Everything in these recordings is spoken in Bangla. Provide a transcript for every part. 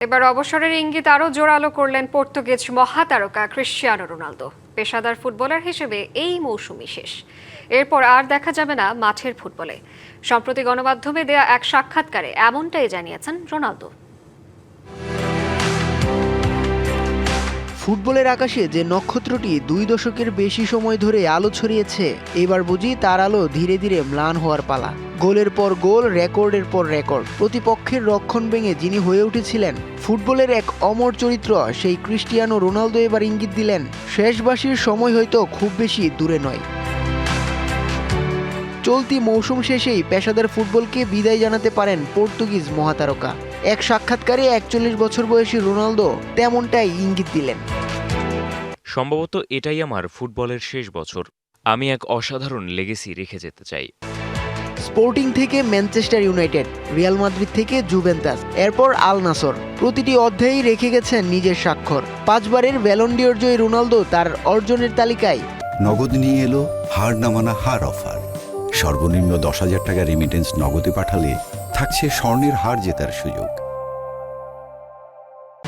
এবার অবসরের ইঙ্গিত আরও জোরালো করলেন পর্তুগিজ মহাতারকা ক্রিশ্চিয়ানো রোনালদো। পেশাদার ফুটবলার হিসেবে এই মৌসুমই শেষ, এরপর আর দেখা যাবে না মাঠের ফুটবলে। সম্প্রতি গণমাধ্যমে দেয়া এক সাক্ষাৎকারে এমনটাই জানিয়েছেন রোনালদো। ফুটবলের আকাশে যে নক্ষত্রটি 2 দশকের বেশি সময় ধরে আলো ছড়িয়েছে, এবার বুঝি তার আলো ধীরে ধীরে ম্লান হওয়ার পালা। গোলের পর গোল, রেকর্ডের পর রেকর্ড, প্রতিপক্ষের রক্ষণ ভেঙে যিনি হয়ে উঠেছিলেন ফুটবলের এক অমর চরিত্র, সেই ক্রিস্টিয়ানো রোনালদো এবার ইঙ্গিত দিলেন শেষবাসীর সময় হয়তো খুব বেশি দূরে নয়। চলতি মৌসুম শেষেই পেশাদার ফুটবলকে বিদায় জানাতে পারেন পর্তুগিজ মহাতারকা। এক সাক্ষাৎকারে 41 বছর বয়সী রোনালদো তেমনটাই ইঙ্গিত দিলেন। সম্ভবত এটাই আমার ফুটবলের শেষ বছর। আমি এক অসাধারণ লেগেসি রেখে যেতে চাই। স্পোর্টিং থেকে ম্যানচেস্টার ইউনাইটেড, রিয়াল মাদ্রিদ থেকে জুভেন্টাস, এরপর আল নাসর, প্রতিটি অধ্যায়েই রেখে গেছেন নিজের স্বাক্ষর। 5 বারের ব্যালন ডি'র জয়ী রোনালদো তার অর্জনের তালিকায় নগদ নিয়ে এলো হার না মানা হার অফার। সর্বনিম্ন 10,000 টাকা রেমিটেন্স নগদে পাঠালে থাকছে স্বর্ণের হার জেতার সুযোগ।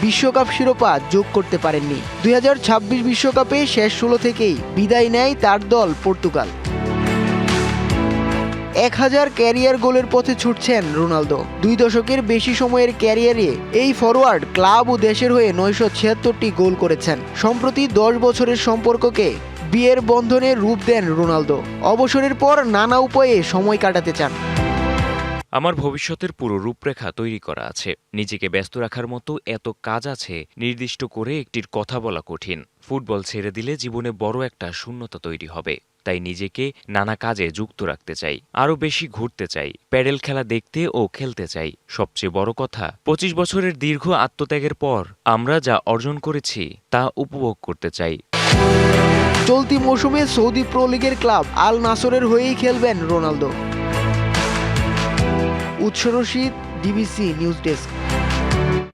বিশ্বকাপ শিরোপা যোগ করতে পারেননি। 2026 বিশ্বকাপে শেষ 16 থেকেই বিদায় নেয় তার দল পর্তুগাল। 1000 ক্যারিয়ার গোলের পথে ছুটছেন রোনালদো। 2 দশকের বেশি সময়ের ক্যারিয়ারে এই ফরওয়ার্ড ক্লাব ও দেশের হয়ে 976টি গোল করেছেন। সম্প্রতি 10 বছরের সম্পর্ককে বিয়ের বন্ধনে রূপ দেন রোনালদো। অবসরের পর নানা উপায়ে সময় কাটাতে চান। আমার ভবিষ্যতের পুরো রূপরেখা তৈরি করা আছে। নিজেকে ব্যস্ত রাখার মতো এত কাজ আছে, নির্দিষ্ট করে একটির কথা বলা কঠিন। ফুটবল ছেড়ে দিলে জীবনে বড় একটা শূন্যতা তৈরি হবে। তাই নিজেকে নানা কাজে যুক্ত রাখতে চাই, আরও বেশি ঘুরতে চাই, প্যাডেল খেলা দেখতে ও খেলতে চাই। সবচেয়ে বড় কথা, 25 বছরের দীর্ঘ আত্মত্যাগের পর আমরা যা অর্জন করেছি তা উপভোগ করতে চাই। চলতি মৌসুমে সৌদি প্রো লিগের ক্লাব আল নাসরের হয়েই খেলবেন রোনালদো। উৎস রশিদ, ডিবিসি নিউজ ডেস্ক।